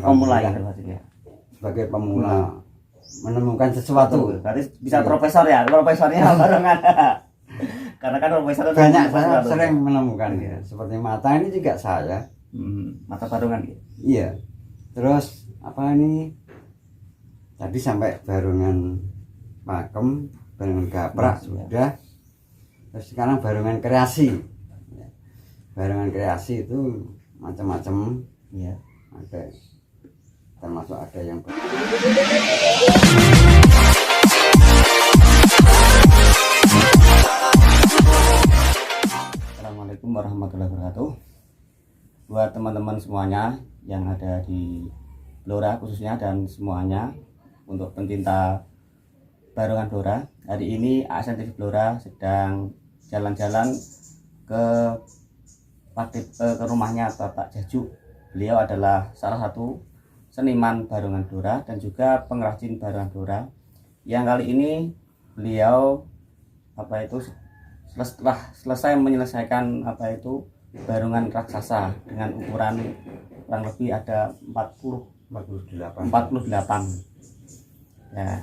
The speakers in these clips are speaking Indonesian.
pemula ya, sebagai pemula menemukan sesuatu. Berarti bisa profesor ya, profesornya barengan. Karena kan profesor banyak saya sering menemukan ya. Seperti mata ini juga saya. Mata barongan ya. Iya. Terus apa ini? Tadi sampai barongan pakem, barongan gaprak sudah. Terus sekarang barongan kreasi. Barongan kreasi itu macam-macam. Iya. Ada termasuk ada yang Assalamualaikum warahmatullahi wabarakatuh. Buat teman-teman semuanya yang ada di Blora khususnya dan semuanya untuk pencinta barongan Blora, hari ini ASN TV Blora sedang jalan-jalan ke rumahnya Bapak Jaju. Beliau adalah salah satu seniman barongan Blora dan juga pengrajin barongan Blora. Yang kali ini beliau setelah selesai menyelesaikan barongan raksasa dengan ukuran kurang lebih ada 48. Ya,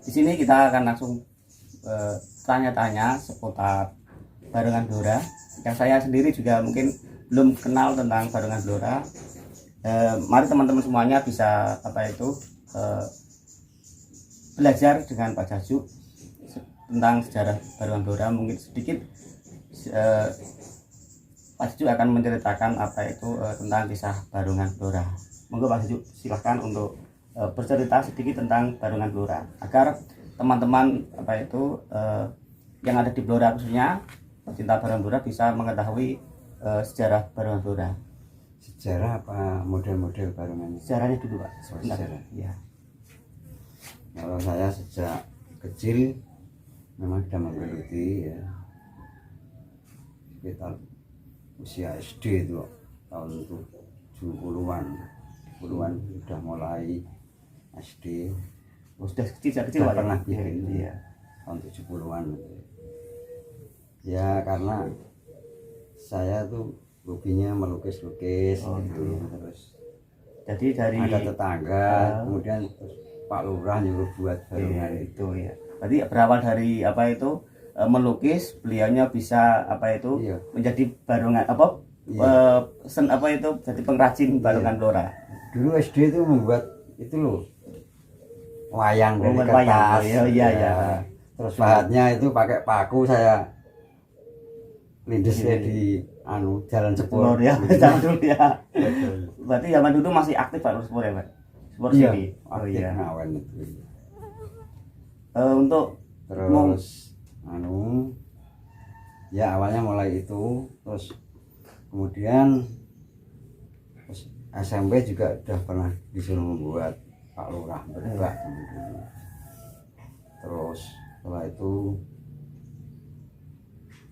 di sini kita akan langsung tanya-tanya seputar barongan Blora. Yang saya sendiri juga mungkin belum kenal tentang barongan Blora. Mari teman-teman semuanya bisa belajar dengan Pak Jaju tentang sejarah barongan Blora. Mungkin sedikit Pak Jaju akan menceritakan tentang kisah barongan Blora. Monggo Pak Jaju silahkan untuk bercerita sedikit tentang barongan Blora agar teman-teman yang ada di Blora khususnya pecinta barongan Blora bisa mengetahui sejarah barongan Blora. Sejarah apa model-model barongan? Sejarahnya dulu Pak. Sejarah. Ya. Kalau saya sejak kecil memang sudah menggeluti ya, sekitar usia SD itu tahun 70-an sudah mulai SD. Sudah kecil Pak, pernah ya? bikin Iya. Tahun 70-an ya, karena saya tuh hobinya melukis-lukis gitu. Terus jadi dari ada tetangga kemudian terus Pak Lurah nyuruh buat barongan itu ya. Berarti berawal dari melukis, beliaunya bisa iya. menjadi barongan jadi pengrajin barongan Blora. Dulu SD itu membuat itu loh wayang dari Membuat kertas. wayang. Iya. Terus bahannya itu pakai paku, saya lindesnya di jalan sepur ya. Zaman dulu ya. Berarti zaman dulu masih aktif Pak sepur ya Pak? Sepur iya, sini. iya. Ngawen itu. Untuk terus ya awalnya mulai itu, terus kemudian SMP juga udah pernah disuruh membuat Pak Lurah berdua. Terus setelah itu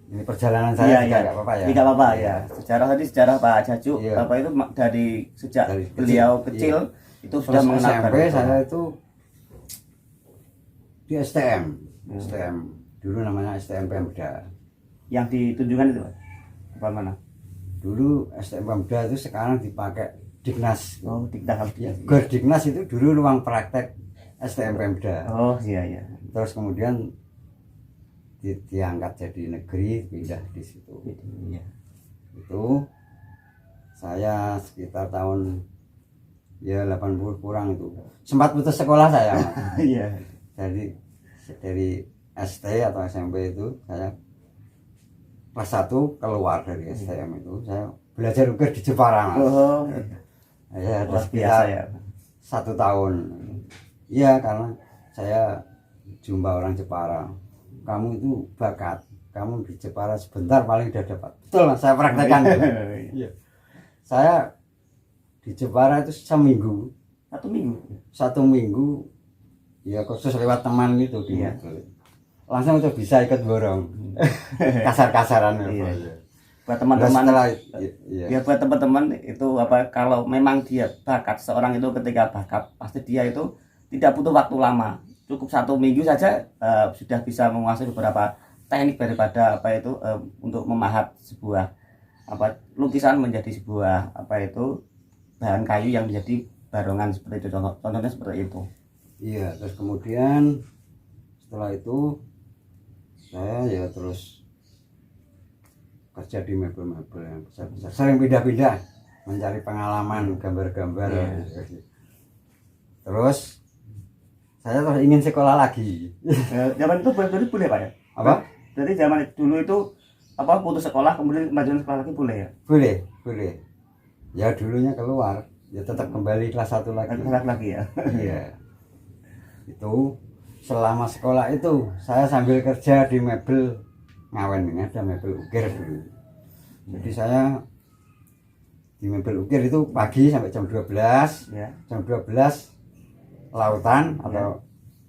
ini perjalanan saya juga nggak apa-apa ya. Tidak apa-apa ya. Sejarah Pak Jaju itu dari sejak dari beliau kecil itu sudah mengenal SMP saya itu di STM. STM dulu namanya STM Pemda. Yang di Tunjungan itu apa mana? Dulu STM Pemda itu sekarang dipakai Dignas. Oh, Dignas. Ya, Gor Dignas itu dulu ruang praktek STM Pemda. Oh iya. Terus kemudian diangkat jadi negeri, pindah di situ. Iya. Itu saya sekitar tahun 80 kurang itu. Sempat putus sekolah saya. Iya. Jadi dari ST atau SMP itu saya kelas 1 keluar dari STM itu, saya belajar ukir di Jepara. Oh. Ya, luar biasa ya. 1 tahun. Iya, karena saya jumpa orang Jepara. Kamu itu bakat, kamu di Jepara sebentar paling udah dapat. Betul, saya praktekkan. Iya. Saya di Jepara itu seminggu. 1 minggu. 1 minggu. Ya khusus lewat teman gitu. Iya. Langsung udah bisa ikut borong. Kasar-kasaran. Iya. Buat teman-teman buat teman-teman itu kalau memang dia bakat, seorang itu ketika bakat pasti dia itu tidak butuh waktu lama, cukup 1 minggu saja sudah bisa menguasai beberapa teknik daripada untuk memahat sebuah lukisan menjadi sebuah bahan kayu yang menjadi barongan seperti itu, contohnya seperti itu. Iya, terus kemudian setelah itu saya ya terus kerja di mebel-mebel yang besar-besar, sering pindah-pindah mencari pengalaman gambar-gambar. Terus saya terus ingin sekolah lagi. Zaman itu berarti boleh Pak ya? Apa? Jadi zaman dulu itu apa putus sekolah kemudian lanjut sekolah lagi boleh ya? Boleh. Ya dulunya keluar, ya tetap kembali kelas 1 lagi. Kelas lagi ya. Iya. Itu selama sekolah itu saya sambil kerja di mebel Ngawen, ini ada mebel ukir dulu. Jadi saya di mebel ukir itu pagi sampai jam 12, Ya. jam 12 lautan atau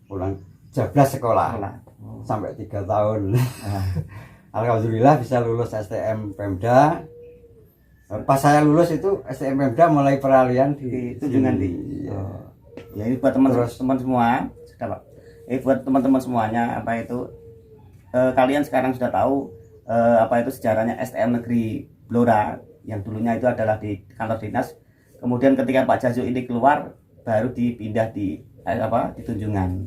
pulang jam 12 sekolah. Sampai 3 tahun. Alhamdulillah bisa lulus STM Pemda. Pas saya lulus itu STM Pemda mulai peralihan Di Tunjungan di. Iya. Ya ini buat teman-teman semua, sudah Pak. Buat teman-teman semuanya apa itu kalian sekarang sudah tahu apa itu sejarahnya STM Negeri Blora yang dulunya itu adalah di kantor dinas. Kemudian ketika Pak Jajo ini keluar baru dipindah di di Tunjungan.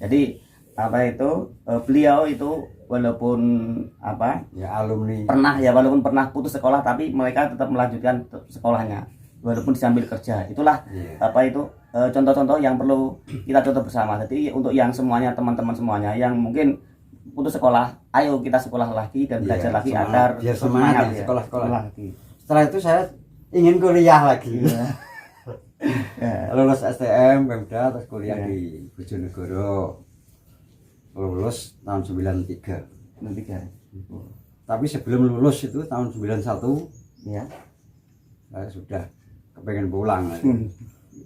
Jadi apa itu beliau itu walaupun apa Ya alumni walaupun pernah putus sekolah tapi mereka tetap melanjutkan sekolahnya walaupun sambil kerja. Itulah apa itu contoh-contoh yang perlu kita contoh bersama. Jadi untuk yang semuanya teman-teman semuanya yang mungkin putus sekolah, ayo kita sekolah lagi dan belajar lagi agar biar semangat ya, ya, sekolah lagi. Setelah itu saya ingin kuliah lagi. Ya. Lulus STM Pemda terus kuliah di Bojonegoro. Lulus tahun 93. Tapi sebelum lulus itu tahun 91 Ya. saya sudah kepengen pulang.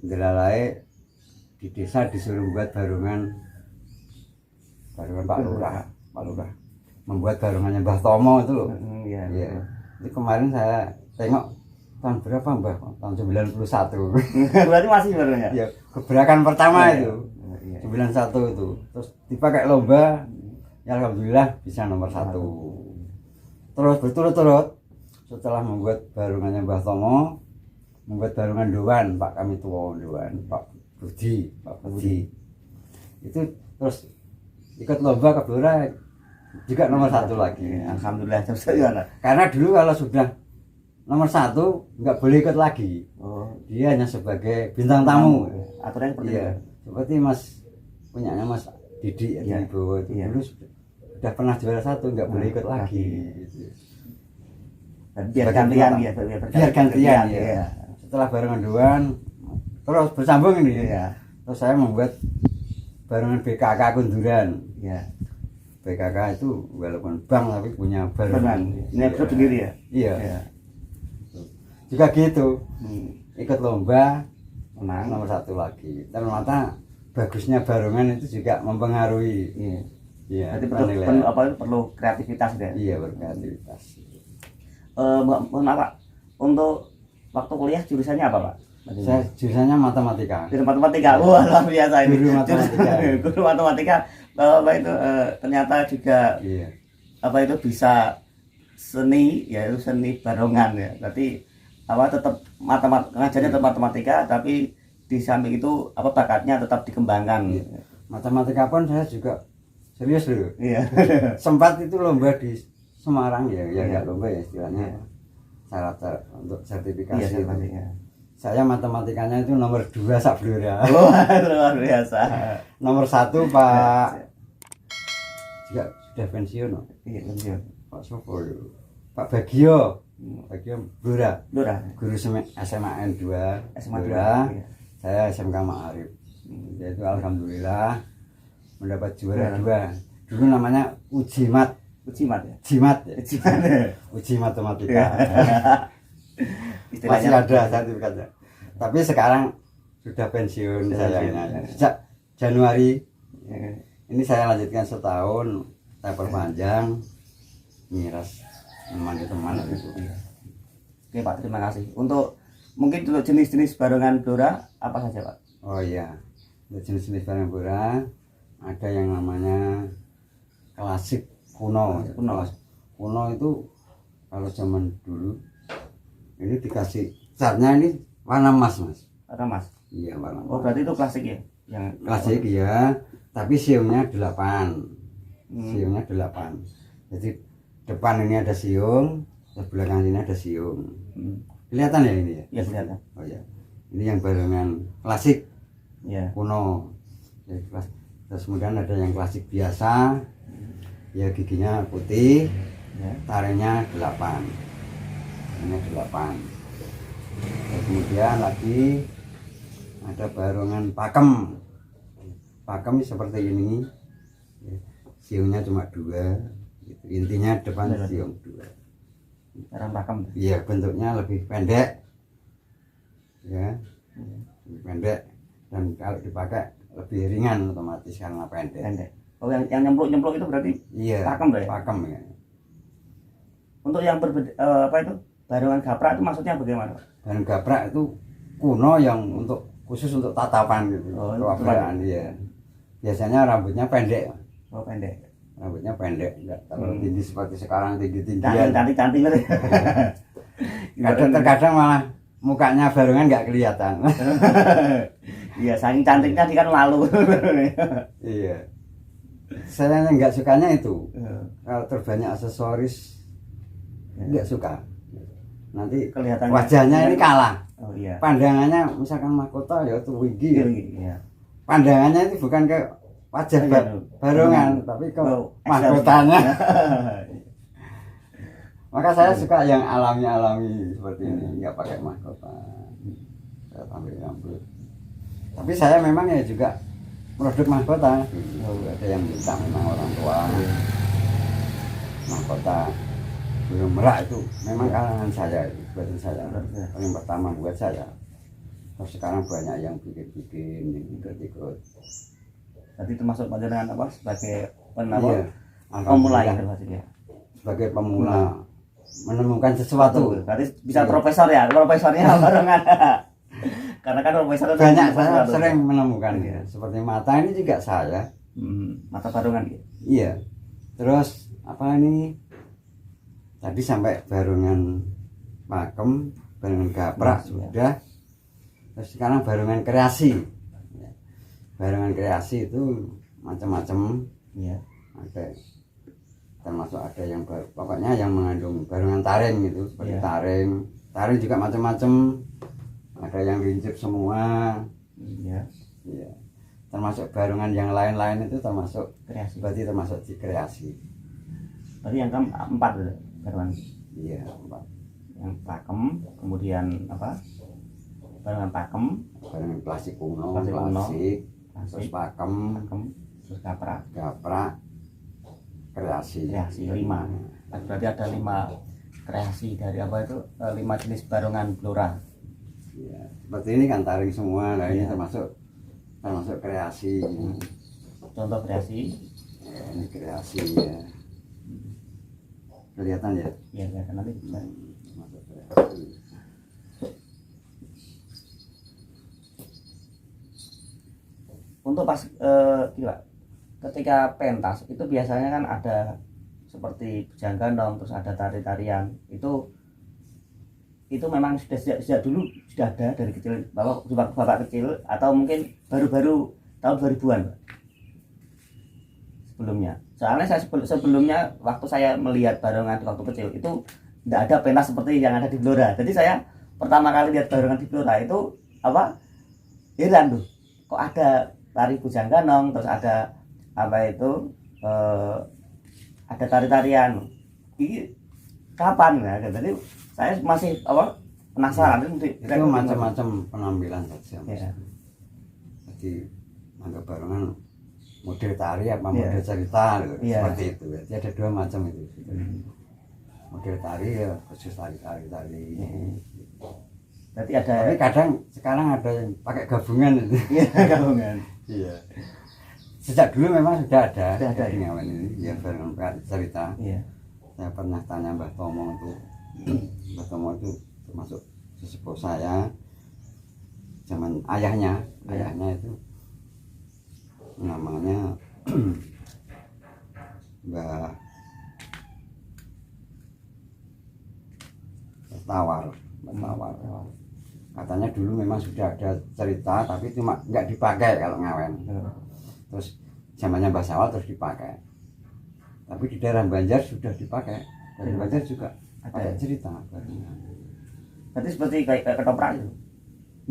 Delalai di desa disuruh buat barungan Pak Lurah. Membuat barungannya Mbah Tomo itu loh. Iya. Itu kemarin saya tengok tahun berapa Mbah? Tahun 91. Berarti masih barunya. Ya, gebrakan pertama itu. Iya. 91 itu. Terus dipakai lomba. Ya alhamdulillah bisa nomor 1. Terus berturut-turut setelah membuat barungannya Mbah Tomo, membuat barungan Dewan Pak kami tua Dewan Pak Budi. Itu terus ikut lomba ke Blora juga nomor 1 lagi. Alhamdulillah. Karena dulu kalau sudah nomor 1 nggak boleh ikut lagi. Dia hanya sebagai bintang tamu. Aturannya seperti Iya. Seperti Mas punyanya Mas Didi Iya. Ibu itu dulu sudah pernah juara 1 nggak boleh ikut lagi. Gitu. Biar gantian ya, biar gantian ya. Setelah barengan Dewan terus bersambung ini. Iya. Terus saya membuat barengan BKK Kunduran. Iya. BKK itu walaupun bank tapi punya barengan. Ini grup sendiri ya? Iya. Juga gitu. Ikut lomba menang nomor 1 lagi. Ternyata bagusnya barengan itu juga mempengaruhi. Iya. Jadi perlu kreativitas ya. Iya, berkreativitas. Mohon maaf Pak, untuk waktu kuliah jurusannya apa Pak? Saya jurusannya matematika. Guru matematika, wah luar biasa ini. Guru matematika. Guru matematika, apa itu ternyata juga apa itu bisa seni, yaitu seni barongan ya. Berarti apa tetap ngajarnya tetap matematika, tapi di samping itu apa bakatnya tetap dikembangkan. Matematika pun saya juga serius loh. Iya. Sempat itu lomba di Semarang ya nggak lomba ya istilahnya. Syarat untuk sertifikasi. Saya matematikanya itu nomor 2 sak Blora. Luar biasa. Nomor 1 Pak juga sudah pensiun. Iya, pensiun. Pak Sopo. Pak Bagio. Bagio Blora. Guru SMAN 2. Blora. Saya SMK Ma'arif. Yaitu alhamdulillah mendapat juara 2. Dulu namanya Ujimat ya. Uji matematika. Masih ada sertifikatnya. Tapi sekarang sudah pensiun sayangnya. Sejak Januari ini saya lanjutkan setahun, saya perpanjang miras teman-teman itu. Oke Pak, terima kasih. Untuk mungkin untuk jenis-jenis barongan Blora apa saja Pak? Oh iya, untuk jenis-jenis barongan Blora ada yang namanya klasik kuno itu kalau zaman dulu ini dikasih catnya ini warna emas Mas. warna emas. Iya, warna Oh, emas. berarti itu klasik ya? Yang Klasik ya, tapi siungnya 8. Hmm. Siungnya 8. Jadi depan ini ada siung, belakang sini ada siung. Kelihatan ya ini ya? Ya kelihatan. Oh ya. Ini yang barongan klasik Ya. kuno. Jadi, terus kemudian ada yang klasik biasa. Ya giginya putih, Ya. taringnya 8. Ini 8. Terus kemudian lagi ada barongan pakem. Pakem seperti ini. Siungnya cuma 2. Gitu. Intinya depan siung 2. Orang pakem. Iya, bentuknya lebih pendek. Ya. Lebih pendek dan kalau dipakai lebih ringan otomatis karena pendek. Pendek. Oh, yang nyempluk-nyempluk itu berarti Iya. pakem ya? Pakem ya. Untuk yang apa itu? Barongan gaprak itu maksudnya bagaimana? Dan gaprak itu kuno yang khusus untuk tatapan gitu. Oh, Kewabraan dia. Biasanya rambutnya pendek. Oh, pendek. Rambutnya pendek, enggak terlalu tinggi seperti sekarang tinggi-tinggian. Cantik-cantik. Kadang-kadang malah mukanya barongan nggak kelihatan. Iya, saking cantiknya dia kan malu. Iya. Saya nggak sukanya itu. Kalau terbanyak aksesoris nggak suka. Nanti Kelihatan wajahnya ini kalah. Oh iya. Pandangannya misalkan mahkota ya itu wigi. Iya. Pandangannya itu bukan ke wajah Iya, barongan, tapi ke Oh, mahkotanya. Maka saya suka yang alami-alami seperti ini, nggak pakai mahkota. Saya tampil rambut. Tapi saya memang ya juga produk mahkota. Ada yang minta memang orang tua. Mahkota burung merak itu memang kalangan saya, buatan saya. Yang pertama buat saya. Terus sekarang banyak yang bikin ikut-ikut. Tadi termasuk panjenengan apa sebagai penapa? Iya. Pemula ya Alhamdulillah. maksudnya. Sebagai pemula menemukan sesuatu. Berarti bisa Iya. profesor ya, profesornya barengan. Karena kan profesor itu Banyak menemukan saya sesuatu. sering menemukan Iya. ya. Seperti mata ini juga saya. Mata barongan gitu. Iya. Terus apa ini? Tadi sampai barongan pakem, barongan gaprak Iya. sudah. Terus sekarang barongan kreasi. Barongan kreasi itu macam-macam. Iya. Ada termasuk ada yang pokoknya yang mengandung barongan taring gitu seperti Iya. taring juga macam-macam, ada yang rincip semua. Iya. Iya. Termasuk barongan yang lain-lain itu termasuk Kreasi. berarti termasuk di kreasi. Berarti yang keempat itu barongan. Iya, Pak. Yang pakem, kemudian apa? Barongan pakem, Barongan klasik kuno, Klasik kuno. terus klasik, pakem, pakem, terus gaprak, gaprak, kreasi. kreasi 5. Berarti ada 5 kreasi dari apa itu? 5 jenis barongan blora. Iya. Seperti ini kan taring semua, nah ini Iya. termasuk kreasi. Contoh kreasi, Ya, ini kreasi ya. Kelihatan ya? ya kelihatan nanti bisa. Termasuk kreasi. Untuk pas gila, ketika pentas itu biasanya kan ada seperti bujang gandong, terus ada tari-tarian. Itu memang sejak dulu sudah ada dari kecil, bapak kecil, atau mungkin baru-baru tahun 2000-an Pak? Sebelumnya. Soalnya saya sebelumnya waktu saya melihat barongan waktu kecil itu tidak ada pentas seperti yang ada di Blora. Jadi saya pertama kali lihat barongan di Blora itu apa? Heran tuh. Kok ada tari bujang ganong, terus ada apa itu? Ada tari-tarian. Ini kapan ya? Jadi saya masih apa? Penasaran Itu macam-macam penampilan saja. Ya. Jadi mangga barongan model tari apa Iya. model cerita gitu, Iya. seperti itu. Jadi ada 2 macam itu. Model tari ya khusus tari. Berarti ada Tapi kadang sekarang ada yang pakai gabungan itu. iya, gabungan. Iya. Sejak dulu memang sudah ada. Sudah ada, Jadi ya? ngawen ini ya barongan cerita. Iya. Saya pernah tanya Mbah Tomo itu. Mbah Tomo itu termasuk sesepuh saya. Zaman ayahnya itu namanya Mbah Tawar. Katanya dulu memang sudah ada cerita tapi cuma nggak dipakai kalau ngawen. Terus zamannya Mbah Sawal terus dipakai. Tapi di daerah Banjar sudah dipakai. Dari Banjar juga ada cerita. Berarti seperti kayak ketoprak itu.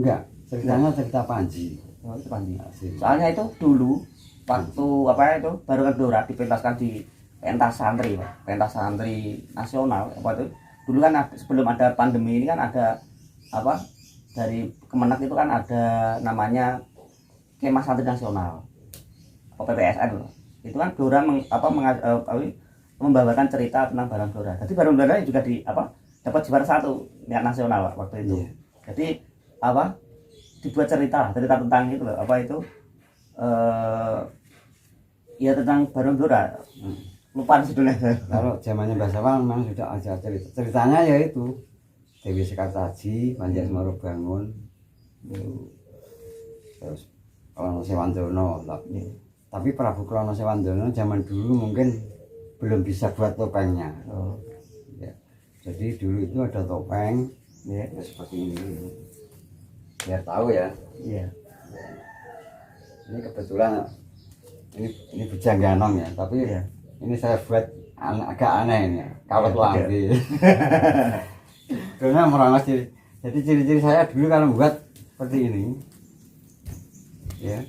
Enggak, ceritanya cerita Panji. Oh, itu Panji. Asli. Soalnya itu dulu waktu apa itu Barungan Blora dipentaskan di pentas santri, Pak. Pentas santri nasional apa itu. Dulu kan sebelum ada pandemi ini kan ada apa dari Kemenak itu kan ada namanya Kemah Santri Nasional atau PPSN loh. Itu kan Blora membawakan cerita tentang Barung Blora. Jadi Barung Blora juga dapat juara 1 tingkat nasional Pak, waktu itu. Yeah. Jadi dibuat cerita tentang itu loh, ya tentang Barung Blora. Lupa judulnya. Kalau zamannya Mbah Sawal memang sudah ada cerita. Ceritanya yaitu Dewi Sekar Taji, Panji Asmoro Bangun, terus Klono Sewandono. Tapi Prabu Klono Sewandono zaman dulu mungkin belum bisa buat topengnya. Oh. Ya. Jadi dulu itu ada topeng, Ya. seperti ini. Biar tahu ya. Iya. Ini kebetulan ini bujang ganong ya, tapi Iya. ini saya buat agak aneh ini, kawat lambe. Karena merangos ciri. Jadi ciri-ciri saya dulu kalau buat seperti ini, ya.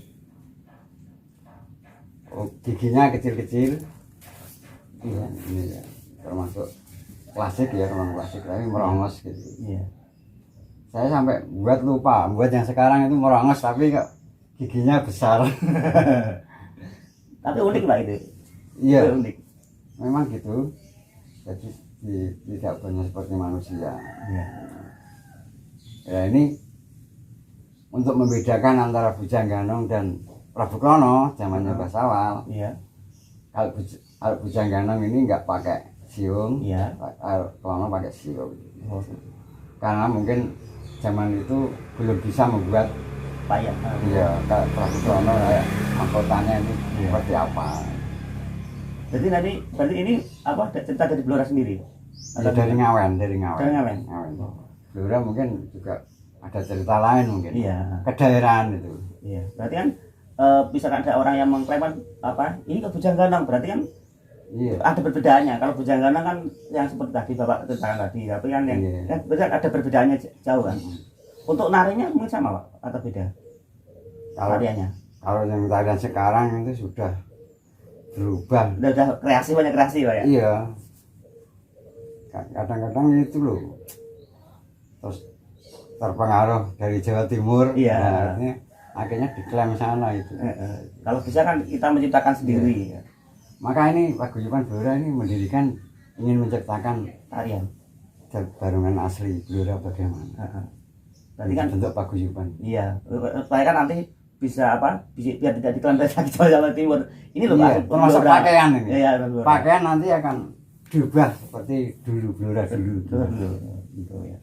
Oh, giginya kecil-kecil. Iya, ini ya. Termasuk klasik ya, memang klasik, tapi merongos gitu. Iya. Saya sampai buat lupa, buat yang sekarang itu merongos tapi kok giginya besar. Tapi unik Pak itu. Iya, Unik. memang gitu. Jadi tidak banyak seperti manusia. Iya. Ya ini untuk membedakan antara Bujang Ganong dan Prabu Klono zamannya Mbah Sawal. Iya. Kalau Bujang Ganong ini nggak pakai siung, Iya. kalau Klono pakai siung. Oh, Karena mungkin zaman itu belum bisa membuat payah. ya kayak Prabu Klono kayak mahkotanya ini Iya. seperti apa. Jadi nanti berarti ini cerita dari Blora sendiri? Ya, dari Ngawen. Dari Ngawen. Blora mungkin juga ada cerita lain mungkin. Iya. Kedaerahan itu. Iya. Berarti kan misalkan ada orang yang mengklaim ini ke Bujang Ganong, berarti kan Iya. ada perbedaannya. Kalau Bujang Ganong kan yang seperti tadi Bapak ceritakan tadi, tapi kan yang Iya. kan berarti ada perbedaannya jauh kan. Untuk narinya mungkin sama Pak atau beda? Kalau Tariannya. Kalau yang tarian sekarang itu sudah berubah. Udah banyak kreasi Pak ya. Iya. Kadang-kadang itu loh. Terus terpengaruh dari Jawa Timur. Iya. Nah, akhirnya diklaim sana itu. Kalau bisa kan kita menciptakan sendiri. Iya. Maka ini Paguyuban Blora ini mendirikan ingin menciptakan Tarian. barungan asli Blora bagaimana. Berarti kan bentuk paguyuban. iya, supaya kan nanti bisa biar tidak diklaim dari Jawa Timur. Ini loh Iya, Pak, termasuk Blora. pakaian ini. Iya, Pakaian nanti akan diubah seperti dulu Blora dulu. Gitu ya.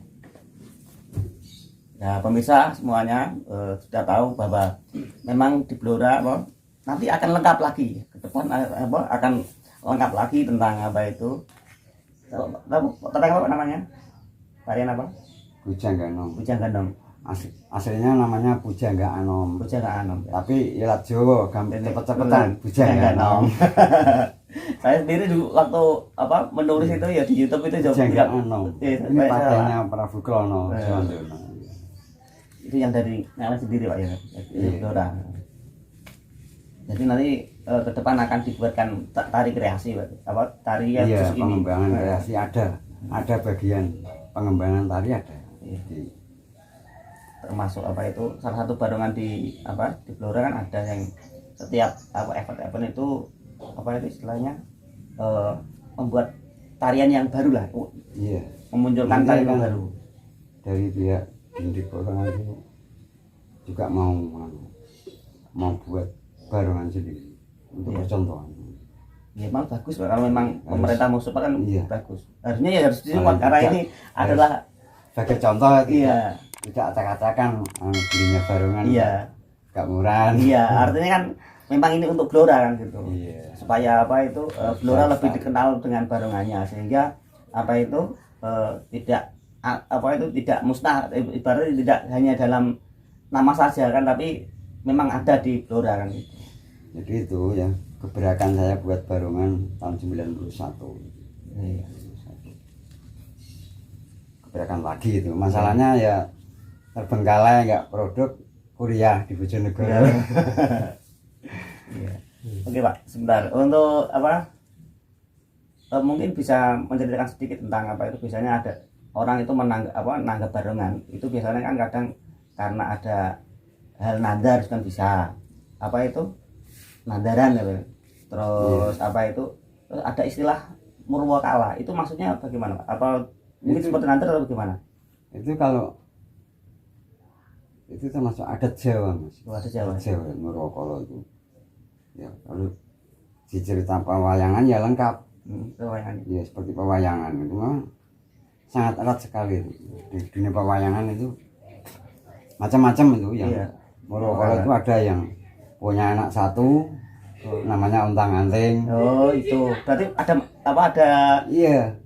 Nah, pemirsa semuanya sudah tahu bahwa memang di Blora nanti akan lengkap lagi ke depan akan lengkap lagi tentang itu. Tentang apa namanya? Tarian apa? Bujang Ganong. Bujang Ganong. Aslinya namanya Pujangga Anom. Pujangga Anom. Ya. Tapi ya Jawa cepet-cepetan Bujangga Anom. Saya sendiri dulu waktu menulis itu ya di YouTube itu Bujangga Anom. Ini pakainya Prabu Klono Sewandono. Itu yang dari Ngawen sendiri Pak ya. Blora. Jadi nanti ke depan akan dibuatkan tari kreasi Pak. Tari yang iya, khusus ini. pengembangan kreasi ada bagian pengembangan tari ada. Iya. Termasuk itu salah satu barongan di Blora kan ada yang setiap event itu itu istilahnya membuat tarian yang baru lah. Iya. Memunculkan tarian yang baru. Dari pihak Dindik Barongan itu juga mau buat barongan sendiri untuk percontohan. Ya memang bagus Pak. Kalau memang pemerintah mau support kan iya. bagus. Harusnya ya harus disupport karena ini adalah sebagai contoh iya. Tidak acak-acakan belinya barongan. Iya. Gak murah. Iya, artinya kan memang ini untuk Blora kan gitu. Iya. Supaya Blora lebih dikenal dengan barongannya sehingga tidak apa itu tidak musnah, ibaratnya tidak hanya dalam nama saja kan, tapi memang ada di Blora kan gitu. Jadi itu ya keberakan saya buat Barungan tahun 91. Iya. Keberakan lagi itu. Masalahnya ya terbengkalai nggak produk kuliah di Bojonegoro. Iya. Oke Pak, sebentar untuk apa? Mungkin bisa menceritakan sedikit tentang apa itu, biasanya ada orang itu nanggap Barungan itu biasanya kan kadang karena ada hal nadar kan, bisa apa itu nadaran ya, terus apa itu, terus ada istilah murwakala, itu maksudnya bagaimana Pak? Apa mungkin seperti nadar atau bagaimana? Itu kalau itu termasuk adat Jawa Mas. Ada Jawa. Jawa Murwakala itu. Ya kalau di cerita pewayangan ya lengkap. Pewayangan. Ya seperti pewayangan itu memang sangat erat sekali itu. Di dunia pewayangan itu macam-macam itu yang Iya. Murwakala itu ada yang punya anak satu, namanya untang-anting. Oh itu berarti ada Iya,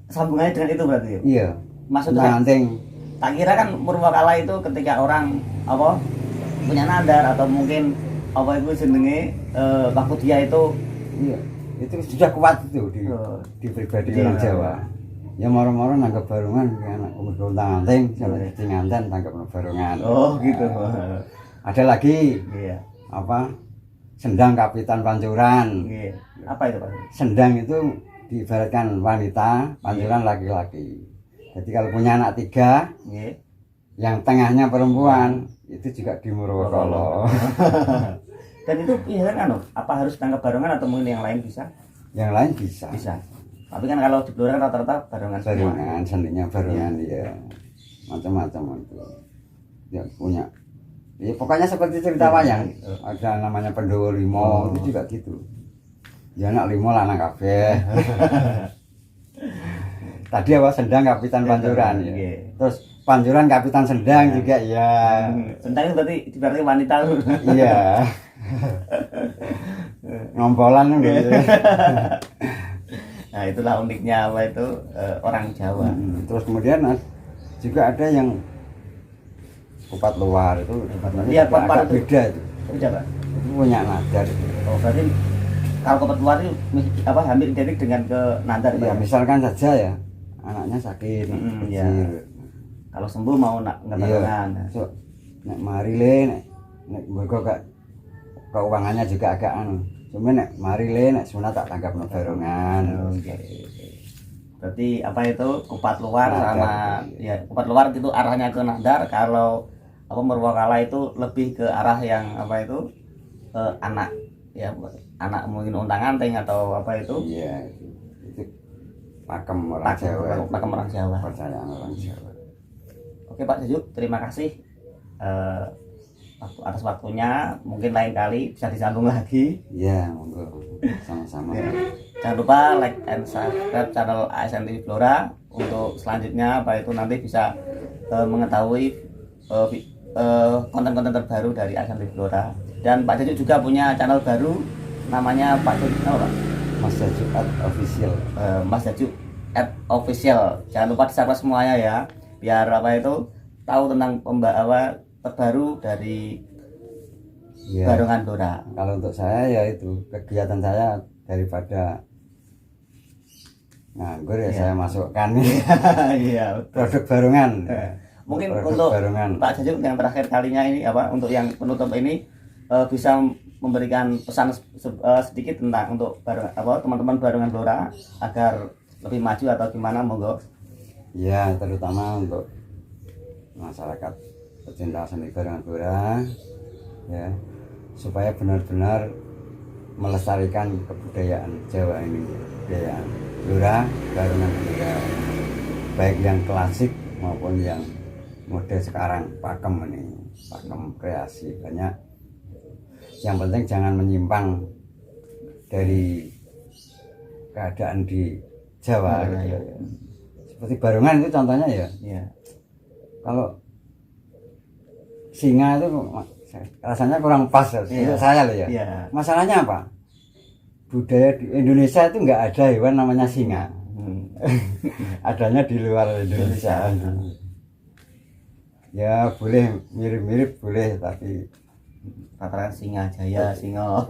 sambungannya dengan itu berarti ya? iya. Maksudnya Untang-anting. tak kira kan Murwakala itu ketika orang apa punya nadar atau mungkin apa itu jenenge waktu dia itu Iya, itu sudah kuat itu di pribadi orang Jawa. Ya moro-moro nanggap Barungan kayak anak untang-anting sama cacing nganten tanggap Barungan. oh gitu. Ada lagi Iya. apa? Sendang Kapitan Pancuran. Iya. Apa itu Pak? Sendang itu diibaratkan wanita, pancuran laki-laki. Jadi kalau punya anak 3, Iya. yang tengahnya perempuan, itu juga di Murwakala. Dan itu iya kan apa harus tangkap Barungan atau mungkin yang lain bisa? Yang lain bisa. Bisa. Tapi kan kalau di Blora kan rata-rata Barungan semua. Barungan, seninya Barungan dia macam-macam itu. Dia punya. Ya pokoknya seperti cerita wayang. Ada namanya Pendowo Limo, itu juga gitu. Ya anak limo lanang kabeh. Tadi apa Sendang Kapitan Pancuran ya. Terus Pancuran Kapitan Sendang juga ya. Sendang itu berarti wanita. Iya. Ngompolan gitu. Nah itulah uniknya apa itu orang Jawa. Terus kemudian juga ada yang kupat luar itu Iya, agak kupat itu. beda itu. Beda Pak. Itu punya nadar. Oh berarti kalau kupat luar itu apa hampir identik dengan ke nadar Ya Pak? misalkan saja ya anaknya sakit Mm-mm, kecil. ya. Kalau sembuh mau nggak Barungan. So, nek mari le nek mergo gak keuangannya juga agak anu. Cuma nek mari le nek sunat tak tanggap Barungan. Oke. Berarti apa itu kupat luar Nadar, sama iya. ya kupat luar itu arahnya ke nadar, kalau apa Murwakala itu lebih ke arah yang apa itu anak ya, anak mungkin untang-anting atau apa itu. Iya, itu pakem orang Jawa. Pakem orang Jawa. Percayaan orang Jawa. Oke Pak Jajuk, terima kasih atas waktunya. Mungkin lain kali bisa disambung lagi. Iya, monggo. Sama-sama. Jangan lupa like and subscribe channel ASN TV Blora. Untuk selanjutnya apa itu nanti bisa mengetahui konten-konten terbaru dari ASN TV Blora. Dan Pak Jajuk juga punya channel baru namanya Pak Jajuk apa Pak? Mas Jajuk Official. Mas Jajuk @official. Jangan lupa di-subscribe semuanya ya, biar apa itu tahu tentang pembawa terbaru dari Ya, Barungan Blora. kalau untuk saya ya itu kegiatan saya daripada nganggur ya, saya masukkan Iya. produk Barungan. Mungkin Produk untuk Barungan. Pak Jajuk yang terakhir kalinya ini apa untuk yang penutup ini bisa memberikan pesan sedikit tentang untuk teman-teman Barungan Blora agar lebih maju atau gimana, monggo. Ya, terutama untuk masyarakat pecinta seni Barungan Blora ya, supaya benar-benar melestarikan kebudayaan Jawa ini, kebudayaan Blora, Barungan Blora, baik yang klasik maupun yang model sekarang, pakem ini, pakem kreasi banyak. Yang penting jangan menyimpang dari keadaan di Jawa. Iya. Seperti Barungan itu contohnya ya. Iya. Kalau singa itu rasanya kurang pas untuk saya loh ya. Iya. Masalahnya apa? Budaya di Indonesia itu nggak ada hewan namanya singa. Adanya di luar Indonesia. Ya boleh mirip-mirip boleh, tapi Rata-rata singa, jaya, singa.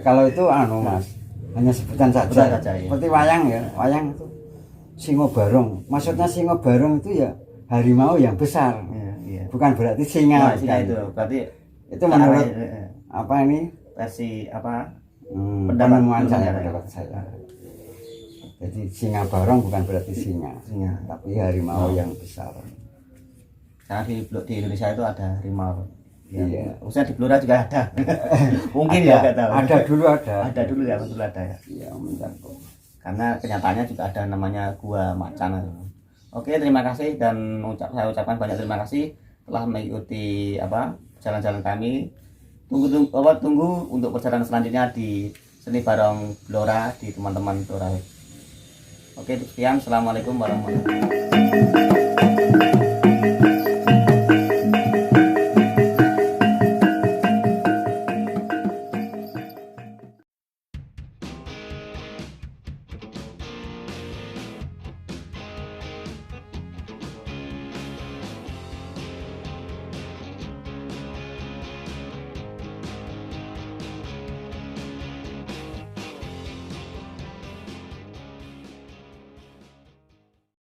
kalau itu Mas, hanya sebutan saja. Sebutan saja, ya. Seperti wayang ya, wayang itu singo barong. Maksudnya singo barong itu ya harimau yang besar. Iya. Bukan berarti singa. Nah, singa itu berarti Itu menurut arah, apa ini? versi apa? Penemuan saya, pendapat saya. Jadi singa barong bukan berarti singa, Singa. tapi harimau yang besar. Karena di Indonesia itu ada harimau. Ya, Iya. Khususnya di Blora juga ada. Mungkin Ada, ya nggak tahu. Ada dulu ada. Ada dulu ya, betul ada ya. Iya, mencakup. Karena kenyataannya juga ada namanya Gua Macan. Oke, terima kasih dan saya ucapkan banyak terima kasih telah mengikuti jalan-jalan kami. Tunggu untuk perjalanan selanjutnya di Seni Barong Blora di teman-teman Blora. Oke, sekian. Assalamualaikum warahmatullahi wabarakatuh.